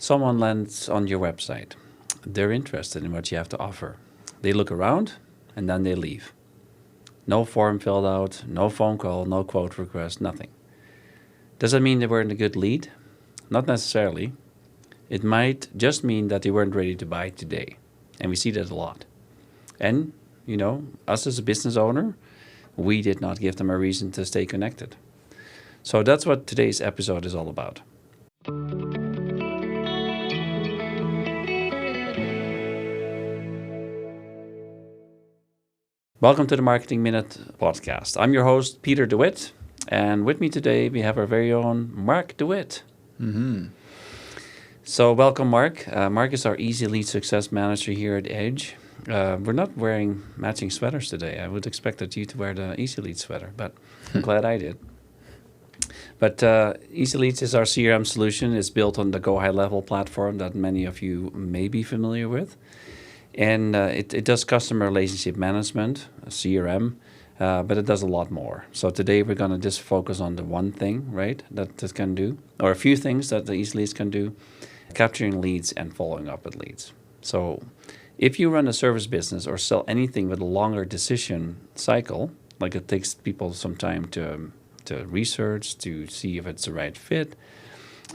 Someone lands on your website. They're interested in what you have to offer. They look around and then they leave. No form filled out, no phone call, no quote request, nothing. Does that mean they weren't a good lead? Not necessarily. It might just mean that they weren't ready to buy today. And we see that a lot. And, us as a business owner, we did not give them a reason to stay connected. So that's what today's episode is all about. Welcome to the Marketing Minute podcast. I'm your host, Peter DeWitt, and with me today we have our very own Mark DeWitt. Mm-hmm. So welcome, Mark. Mark is our Easyleads Success Manager here at Edge. We're not wearing matching sweaters today. I would expect you to wear the Easyleads sweater, but I'm glad I did. But Easyleads is our CRM solution. It's built on the Go High Level platform that many of you may be familiar with. And it does customer relationship management, CRM, but it does a lot more. So today we're going to just focus on the one thing, right, that it can do, or a few things that the Easyleads can do, capturing leads and following up with leads. So if you run a service business or sell anything with a longer decision cycle, like it takes people some time to research, to see if it's the right fit,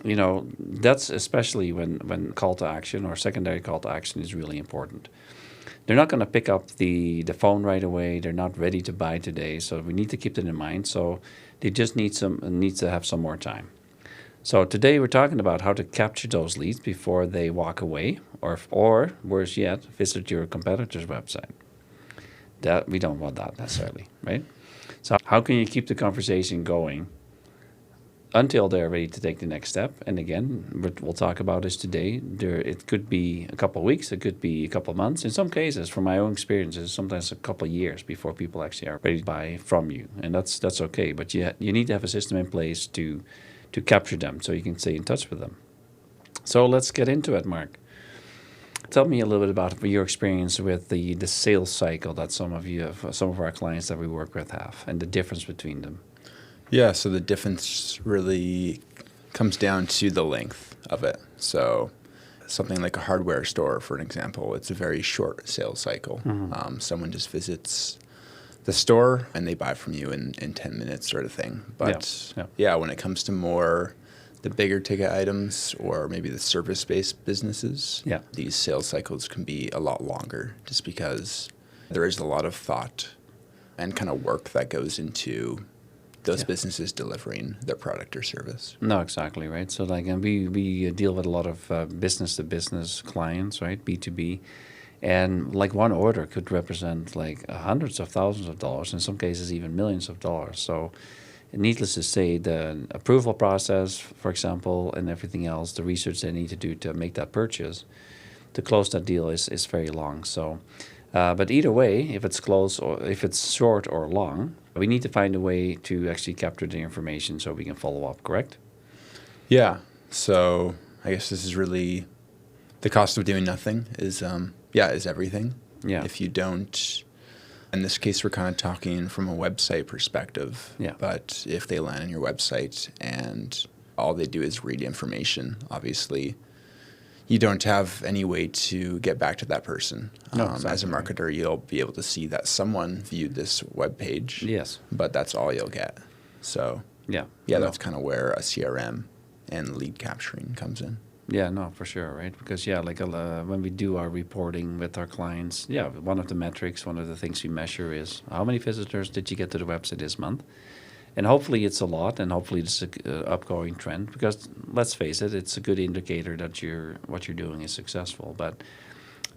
that's especially when call to action or secondary call to action is really important. They're not going to pick up the phone right away. They're not ready to buy today, so we need to keep that in mind. So they just need to have some more time. So today we're talking about how to capture those leads before they walk away, or worse yet, visit your competitor's website. That we don't want that necessarily, right? So how can you keep the conversation going until they're ready to take the next step? And again, what we'll talk about is today. It could be a couple of weeks, it could be a couple of months. In some cases, from my own experiences, sometimes a couple of years before people actually are ready to buy from you. And that's okay. But you need to have a system in place to capture them so you can stay in touch with them. So let's get into it, Mark. Tell me a little bit about your experience with the sales cycle that some of our clients that we work with have, and the difference between them. Yeah, so the difference really comes down to the length of it. So something like a hardware store, for an example, it's a very short sales cycle. Mm-hmm. Someone just visits the store and they buy from you in 10 minutes sort of thing. But when it comes to more the bigger ticket items or maybe the service-based businesses, these sales cycles can be a lot longer just because there is a lot of thought and kind of work that goes into those businesses delivering their product or service. No, exactly, right? So and we deal with a lot of business-to-business clients, right, B2B, and one order could represent hundreds of thousands of dollars, in some cases even millions of dollars. So needless to say, the approval process, for example, and everything else, the research they need to do to make that purchase, to close that deal is very long. So, but either way, if it's close or if it's short or long, we need to find a way to actually capture the information so we can follow up, correct? Yeah. So I guess this is really the cost of doing nothing is everything. Yeah. If you don't, in this case, we're kind of talking from a website perspective. Yeah. But if they land on your website and all they do is read information, obviously you don't have any way to get back to that person. Exactly. As a marketer, you'll be able to see that someone viewed this web page. Yes. But that's all you'll get. So that's kind of where a CRM and lead capturing comes in. Yeah, no, for sure, right? Because, when we do our reporting with our clients, one of the metrics, one of the things we measure is how many visitors did you get to the website this month? And hopefully it's a lot, and hopefully it's an upgoing trend, because let's face it, it's a good indicator that what you're doing is successful. But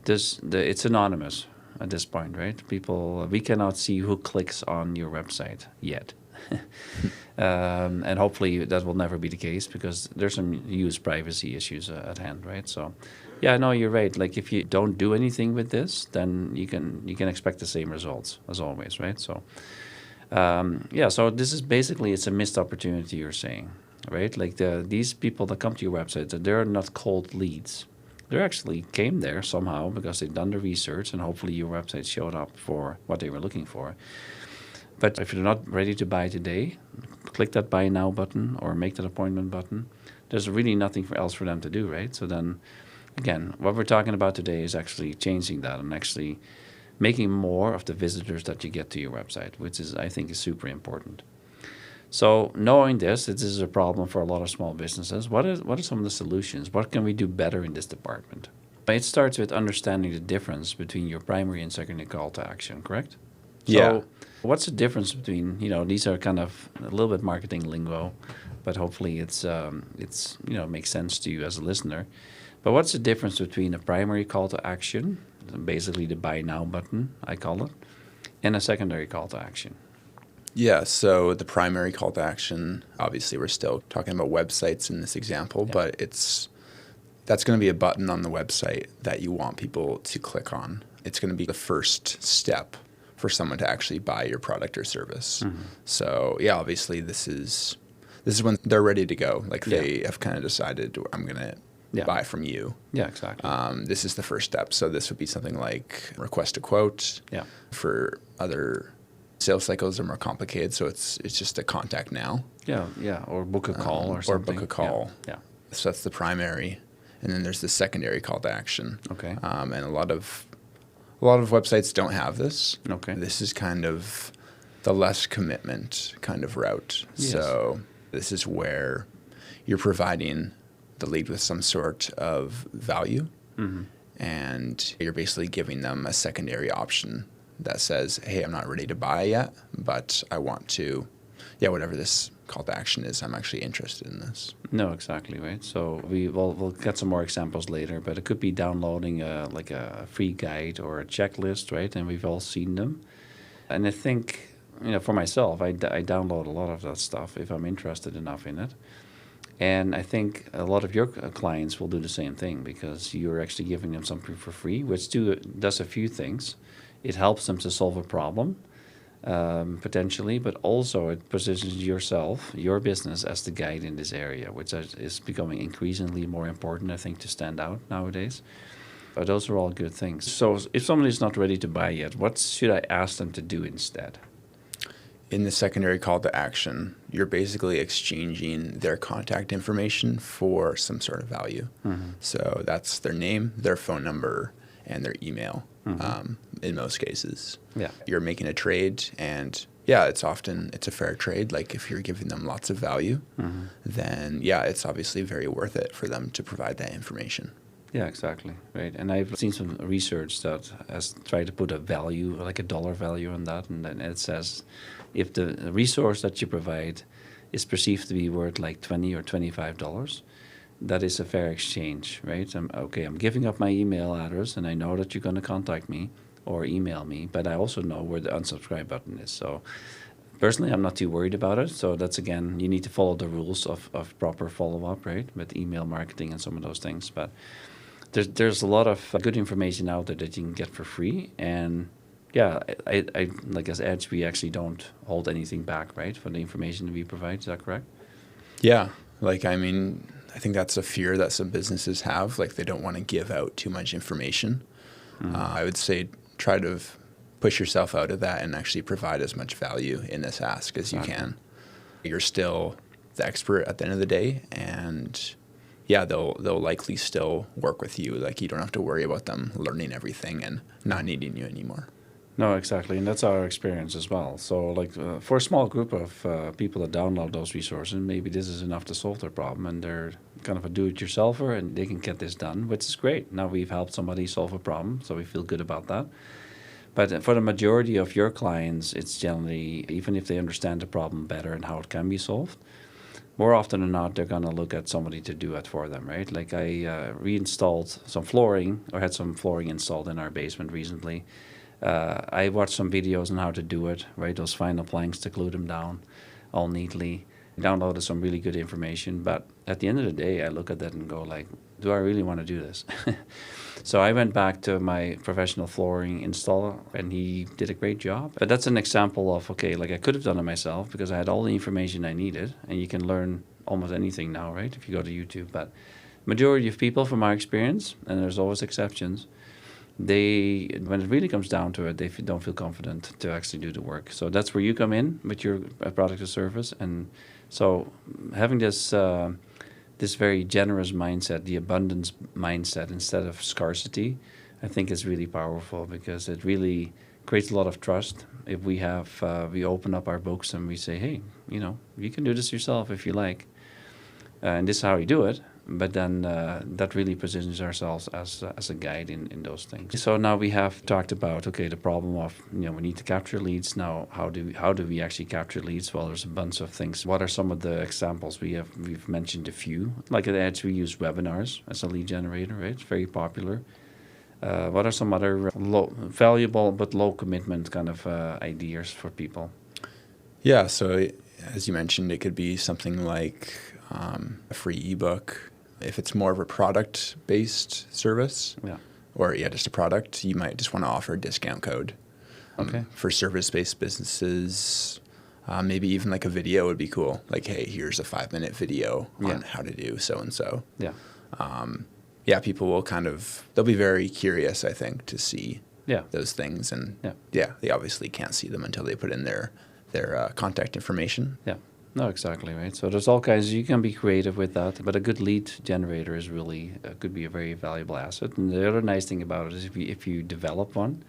it's anonymous at this point, right? We cannot see who clicks on your website yet. And hopefully that will never be the case, because there's some huge privacy issues at hand, right? So, no, you're right. If you don't do anything with this, then you can expect the same results as always, right? So, so this is basically, it's a missed opportunity, you're saying, right? These people that come to your website, they're not cold leads. They actually came there somehow because they've done the research, and hopefully your website showed up for what they were looking for. But if you're not ready to buy today, click that buy now button or make that appointment button. there's really nothing else for them to do, right? So then, again, what we're talking about today is actually changing that and actually making more of the visitors that you get to your website, which is, I think, is super important. So knowing this is a problem for a lot of small businesses. What are some of the solutions? What can we do better in this department? It starts with understanding the difference between your primary and secondary call to action, correct? Yeah. So what's the difference between, these are kind of a little bit marketing lingo, but hopefully it's makes sense to you as a listener. But what's the difference between a primary call to action, basically the buy now button, I call it, and a secondary call to action? Yeah, so the primary call to action, obviously we're still talking about websites in this example, but that's going to be a button on the website that you want people to click on. It's going to be the first step for someone to actually buy your product or service. Mm-hmm. So yeah, obviously this is when they're ready to go. Like they have kind of decided, I'm going to buy from you. Yeah, exactly. This is the first step. So this would be something like request a quote. Yeah. For other sales cycles are more complicated, so it's just a contact now. Yeah, or book a call or something. Or book a call. Yeah. So that's the primary, and then there's the secondary call to action. Okay. And a lot of websites don't have this. Okay. This is kind of the less commitment kind of route. Yes. So this is where you're providing the lead with some sort of value, and you're basically giving them a secondary option that says, hey, I'm not ready to buy yet, but I want to, whatever this call to action is, I'm actually interested in this. No, exactly, right? So we'll get some more examples later, but it could be downloading a free guide or a checklist, right? And we've all seen them. And I think, for myself, I download a lot of that stuff if I'm interested enough in it. And I think a lot of your clients will do the same thing because you're actually giving them something for free, which does a few things. It helps them to solve a problem, potentially, but also it positions your business, as the guide in this area, which is becoming increasingly more important, I think, to stand out nowadays. But those are all good things. So if somebody is not ready to buy yet, what should I ask them to do instead? In the secondary call to action, you're basically exchanging their contact information for some sort of value. Mm-hmm. So that's their name, their phone number, and their email. In most cases. Yeah. You're making a trade, and it's a fair trade. Like if you're giving them lots of value, then it's obviously very worth it for them to provide that information. Yeah, exactly. Right. And I've seen some research that has tried to put a value, like a dollar value on that, and then it says if the resource that you provide is perceived to be worth like $20 or $25, that is a fair exchange, right? I'm giving up my email address, and I know that you're going to contact me or email me, but I also know where the unsubscribe button is. So personally, I'm not too worried about it. So that's, again, you need to follow the rules of proper follow-up, right, with email marketing and some of those things. But there's a lot of good information out there that you can get for free. And I like as Edge, we actually don't hold anything back, right, for the information that we provide. Is that correct? Yeah. I think that's a fear that some businesses have. Like they don't want to give out too much information. I would say try to push yourself out of that and actually provide as much value in this ask as you can. You're still the expert at the end of the day, and they'll likely still work with you. Like you don't have to worry about them learning everything and not needing you anymore. No, exactly, and that's our experience as well. So, for a small group of people that download those resources, maybe this is enough to solve their problem, and they're kind of a do-it-yourselfer, and they can get this done, which is great. Now we've helped somebody solve a problem, so we feel good about that. But for the majority of your clients, it's generally, even if they understand the problem better and how it can be solved, more often than not, they're going to look at somebody to do it for them, right? Like I reinstalled some flooring, or had some flooring installed in our basement recently. I watched some videos on how to do it, right? Those final planks to glue them down all neatly. Downloaded some really good information, but at the end of the day, I look at that and go like, do I really want to do this? So I went back to my professional flooring installer, and he did a great job. But that's an example of, I could have done it myself because I had all the information I needed, and you can learn almost anything now, right, if you go to YouTube. But majority of people, from our experience, and there's always exceptions, when it really comes down to it, they don't feel confident to actually do the work. So that's where you come in with your product or service. And so having this this very generous mindset, the abundance mindset instead of scarcity, I think is really powerful because it really creates a lot of trust. If we open up our books and we say, hey, you can do this yourself if you like, and this is how you do it. But then that really positions ourselves as a guide in those things. So now we have talked about, the problem of, we need to capture leads. Now, how do we actually capture leads? Well, there's a bunch of things. What are some of the examples? We've mentioned a few. Like at Edge, we use webinars as a lead generator, right? It's very popular. What are some other valuable but low commitment kind of ideas for people? Yeah, so as you mentioned, it could be something like a free ebook. If it's more of a product-based service, or just a product, you might just want to offer a discount code. For service-based businesses, maybe even like a video would be cool. Like, hey, here's a 5-minute video on how to do so-and-so. People will they'll be very curious, I think, to see those things. And they obviously can't see them until they put in their contact information. No, exactly, right. So there's all kinds. You can be creative with that, but a good lead generator is really could be a very valuable asset. And the other nice thing about it is if you develop one,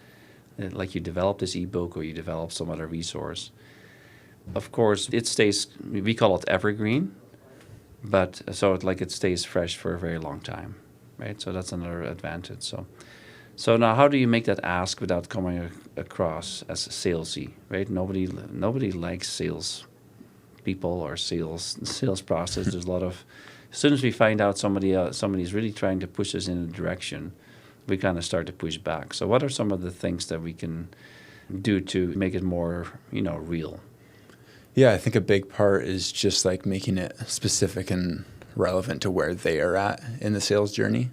like you develop this ebook or you develop some other resource, of course it stays. We call it evergreen, but it stays fresh for a very long time, right? So that's another advantage. So now, how do you make that ask without coming across as salesy, right? Nobody likes sales people or sales process. There's a lot of, as soon as we find out somebody's really trying to push us in a direction, we kind of start to push back. So what are some of the things that we can do to make it more, real? Yeah, I think a big part is just like making it specific and relevant to where they are at in the sales journey.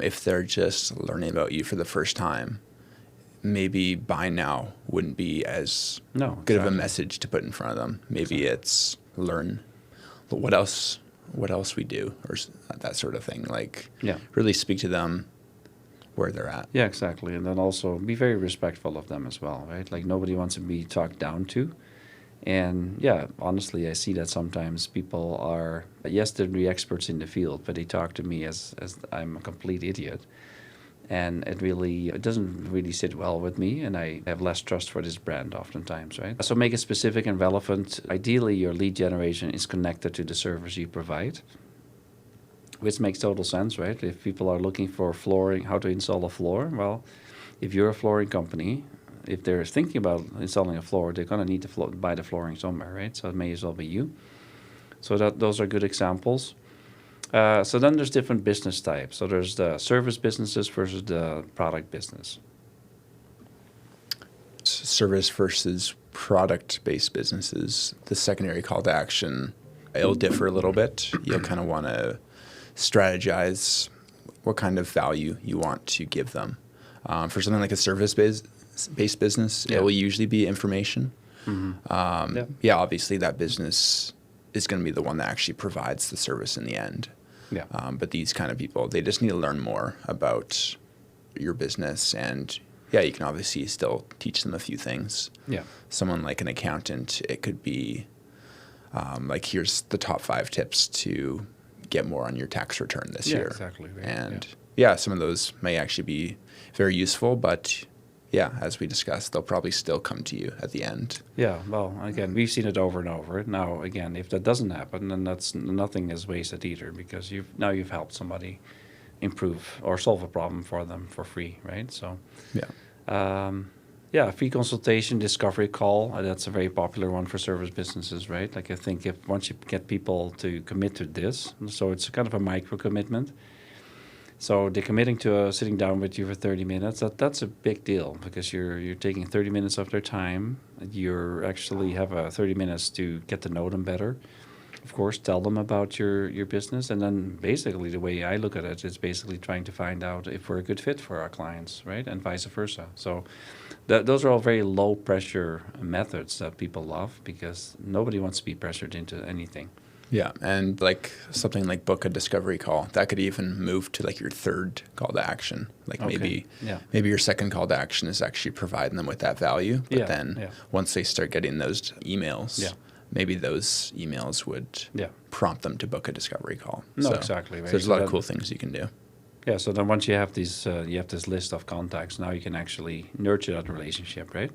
If they're just learning about you for the first time, maybe buy now wouldn't be as good of a message to put in front of them. Maybe it's learn what else we do or that sort of thing. Really speak to them where they're at. Yeah, exactly. And then also be very respectful of them as well, right? Like nobody wants to be talked down to. And honestly, I see that sometimes people are, they're the experts in the field, but they talk to me as I'm a complete idiot. And it doesn't really sit well with me, and I have less trust for this brand oftentimes, right? So make it specific and relevant. Ideally, your lead generation is connected to the service you provide, which makes total sense, right? If people are looking for flooring, how to install a floor, well, if you're a flooring company, if they're thinking about installing a floor, they're going to need to buy the flooring somewhere, right? So it may as well be you. So those are good examples. So then there's different business types. So there's the service businesses versus the product business. Service versus product-based businesses, the secondary call to action, it'll differ a little bit. You'll kind of want to strategize what kind of value you want to give them. For something like a service-based business, it will usually be information. Obviously that business is going to be the one that actually provides the service in the end. But these kind of people, they just need to learn more about your business. And you can obviously still teach them a few things. Someone like an accountant, it could be here's the top 5 tips to get more on your tax return this year. Exactly. Right. And some of those may actually be very useful, but as we discussed, they'll probably still come to you at the end. Well, again, we've seen it over and over. Now, again, if that doesn't happen, then nothing is wasted either, because you've helped somebody improve or solve a problem for them for free, right? So, free consultation, discovery call. That's a very popular one for service businesses, right? Like I think once you get people to commit to this, so it's kind of a micro commitment. So they're committing to sitting down with you for 30 minutes. That's a big deal, because you're taking 30 minutes of their time. You actually have 30 minutes to get to know them better. Of course, tell them about your business. And then basically the way I look at it is basically trying to find out if we're a good fit for our clients, right? And vice versa. So those are all very low pressure methods that people love, because nobody wants to be pressured into anything. Yeah, and like something like book a discovery call, that could even move to like your third call to action. Like maybe your second call to action is actually providing them with that value. But then once they start getting those emails, maybe those emails would prompt them to book a discovery call. No, exactly. Right. So there's a lot of cool things you can do. Yeah. So then once you have these, you have this list of contacts. Now you can actually nurture that relationship, right?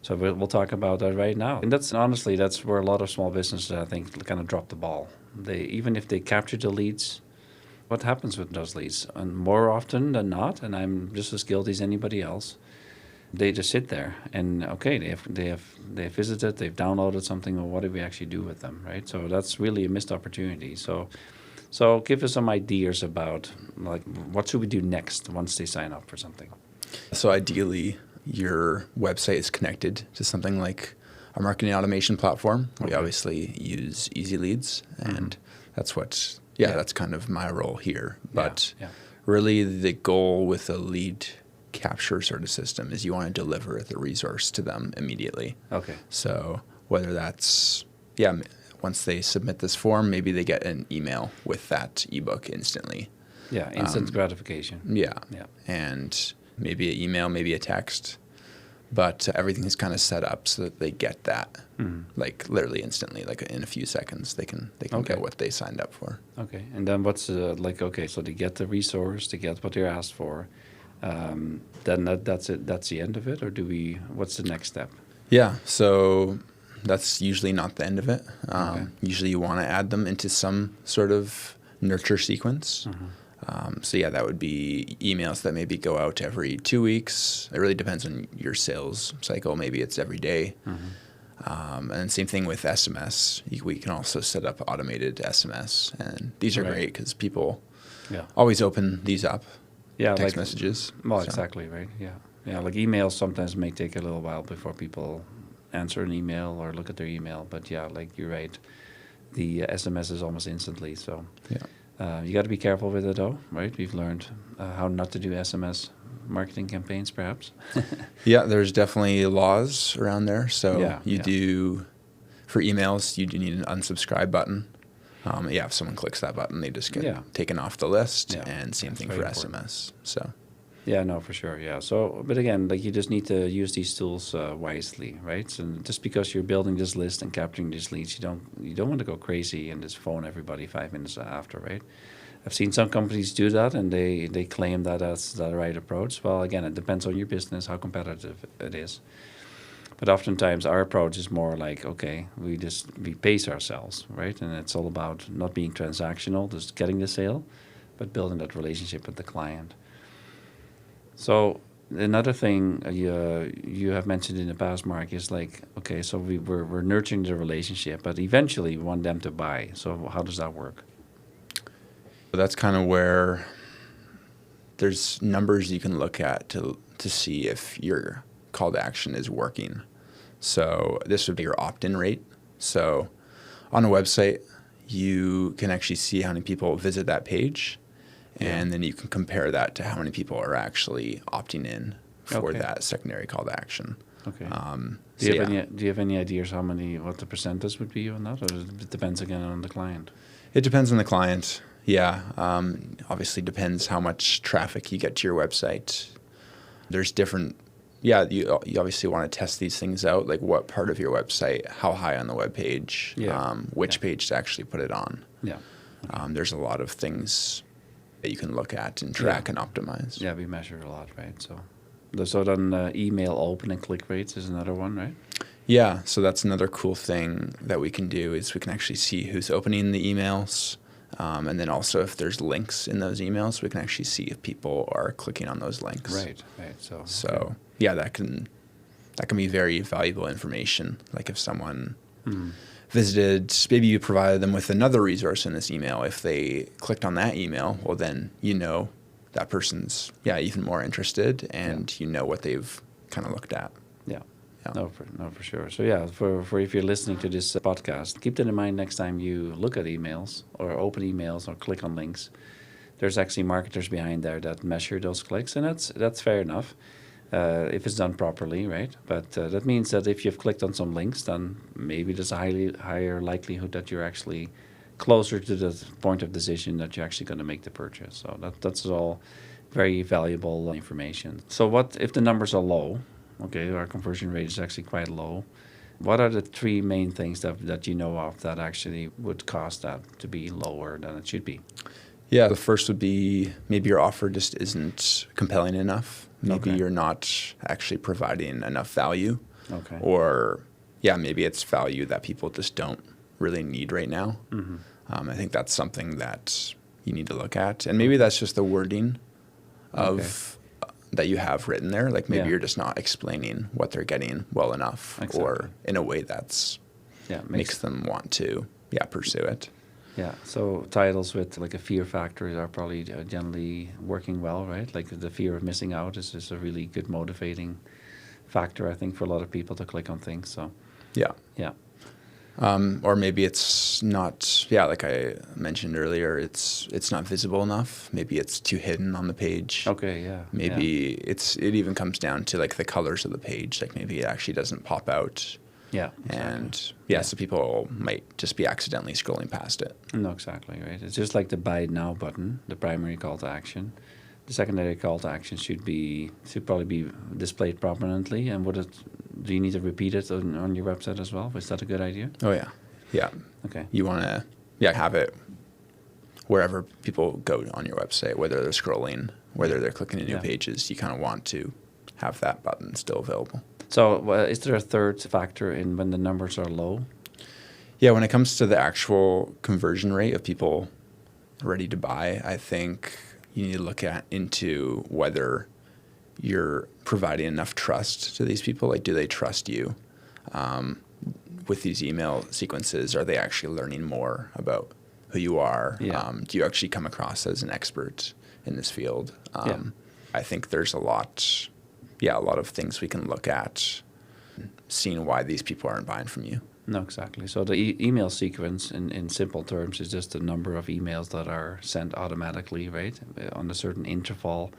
So we'll talk about that right now. And that's honestly, that's where a lot of small businesses, I think, kind of drop the ball. Even if they capture the leads, what happens with those leads? And more often than not, and I'm just as guilty as anybody else, they just sit there and they've visited, they've downloaded something, or what do we actually do with them, right? So that's really a missed opportunity. So give us some ideas about like what should we do next once they sign up for something. So ideally, your website is connected to something like a marketing automation platform. We obviously use Easyleads, and that's that's kind of my role here. But really the goal with a lead capture sort of system is you want to deliver the resource to them immediately. Okay. So whether that's, once they submit this form, maybe they get an email with that ebook instantly. Yeah, instant gratification. Yeah. And maybe an email, maybe a text. But everything is kind of set up so that they get that, like literally instantly, like in a few seconds, they can get what they signed up for. Okay, and then what's so they get the resource, they get what they're asked for, then that's it. That's the end of it, or what's the next step? Yeah, so that's usually not the end of it. Usually you want to add them into some sort of nurture sequence. That would be emails that maybe go out every 2 weeks. It really depends on your sales cycle. Maybe it's every day. And same thing with SMS. We can also set up automated SMS. And these are great because people always open these up, text messages. Well, exactly, right? Yeah, like emails sometimes may take a little while before people answer an email or look at their email. But like you're right, the SMS is almost instantly. So you got to be careful with it, though, right? We've learned how not to do SMS marketing campaigns, perhaps. There's definitely laws around there. So do, for emails, you do need an unsubscribe button. If someone clicks that button, they just get taken off the list. And same thing for SMS. So. Yeah, no, for sure. Yeah. So, but again, like you just need to use these tools wisely, right? So just because you're building this list and capturing these leads, you don't want to go crazy and just phone everybody 5 minutes after, right? I've seen some companies do that, and they claim that that's the right approach. Well, again, it depends on your business, how competitive it is. But oftentimes our approach is more like, we pace ourselves, right? And it's all about not being transactional, just getting the sale, but building that relationship with the client. So another thing you have mentioned in the past, Mark, is like, so we're nurturing the relationship, but eventually we want them to buy. So how does that work? That's kind of where there's numbers you can look at to see if your call to action is working. So this would be your opt-in rate. So on a website, you can actually see how many people visit that page. And then you can compare that to how many people are actually opting in for that secondary call to action. Okay. Do you have any ideas what the percentage would be on that, or it depends again on the client? It depends on the client. Yeah. Obviously depends how much traffic you get to your website. There's different. Yeah, you obviously want to test these things out, like what part of your website, how high on the web page, which page to actually put it on. Yeah. There's a lot of things that you can look at and track and optimize. Yeah, we measure a lot, right? So then email open and click rates is another one, right? Yeah, so that's another cool thing that we can do is we can actually see who's opening the emails. And then also if there's links in those emails, we can actually see if people are clicking on those links. Right. So that can be very valuable information. Like if someone visited, maybe you provided them with another resource in this email. If they clicked on that email, well, then that person's even more interested, and what they've kind of looked at. Yeah. No, for sure. So for if you're listening to this podcast, keep that in mind next time you look at emails or open emails or click on links. There's actually marketers behind there that measure those clicks, and that's fair enough. If it's done properly, right? But that means that if you've clicked on some links, then maybe there's a higher likelihood that you're actually closer to the point of decision that you're actually going to make the purchase. So that's all very valuable information. So what if the numbers are low? Our conversion rate is actually quite low. What are the three main things that you know of that actually would cause that to be lower than it should be? Yeah, the first would be maybe your offer just isn't compelling enough. Maybe you're not actually providing enough value. Okay. Or, yeah, maybe it's value that people just don't really need right now. Mm-hmm. I think that's something that you need to look at. And maybe that's just the wording of that you have written there. Like maybe you're just not explaining what they're getting well enough or in a way that's makes them want to pursue it. Yeah, so titles with like a fear factor are probably generally working well, right? Like the fear of missing out is just a really good motivating factor, I think, for a lot of people to click on things. So yeah. Or maybe it's not, like I mentioned earlier, it's not visible enough. Maybe it's too hidden on the page. Okay, yeah. Maybe it even comes down to like the colors of the page. Like maybe it actually doesn't pop out. Yeah, exactly. And so people might just be accidentally scrolling past it. No, exactly, right. It's just like the buy it now button, the primary call to action. The secondary call to action should probably be displayed prominently. And do you need to repeat it on your website as well? Is that a good idea? Oh yeah. Okay. You want to have it wherever people go on your website, whether they're scrolling, whether they're clicking to new pages. You kind of want to have that button still available. So is there a third factor in when the numbers are low? Yeah, when it comes to the actual conversion rate of people ready to buy, I think you need to look into whether you're providing enough trust to these people. Like, do they trust you? With these email sequences, are they actually learning more about who you are? Yeah. Do you actually come across as an expert in this field? I think there's a lot of things we can look at, seeing why these people aren't buying from you. No, exactly. So the email sequence, in simple terms, is just the number of emails that are sent automatically, right, on a certain interval.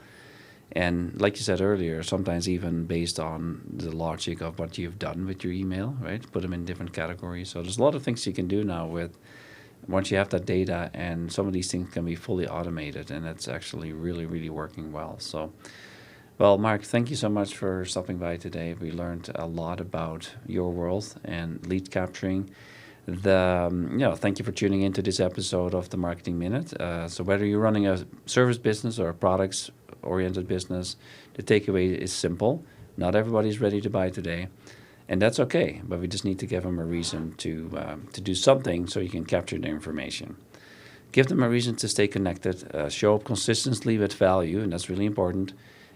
And like you said earlier, sometimes even based on the logic of what you've done with your email, right, put them in different categories. So there's a lot of things you can do now once you have that data, and some of these things can be fully automated, and it's actually really, really working well. So, well, Mark, thank you so much for stopping by today. We learned a lot about your world and lead capturing. Thank you for tuning into this episode of the Marketing Minute. So whether you're running a service business or a products-oriented business, the takeaway is simple. Not everybody's ready to buy today, and that's okay. But we just need to give them a reason to do something so you can capture their information. Give them a reason to stay connected. Show up consistently with value, and that's really important.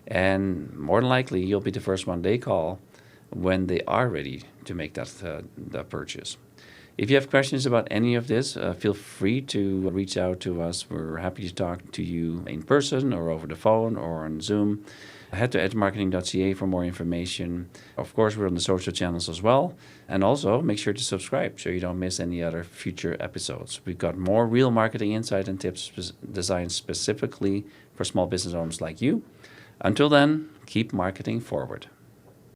And more than likely, you'll be the first one they call when they are ready to make that purchase. If you have questions about any of this, feel free to reach out to us. We're happy to talk to you in person or over the phone or on Zoom. Head to edgemarketing.ca for more information. Of course, we're on the social channels as well. And also, make sure to subscribe so you don't miss any other future episodes. We've got more real marketing insight and tips designed specifically for small business owners like you. Until then, keep marketing forward.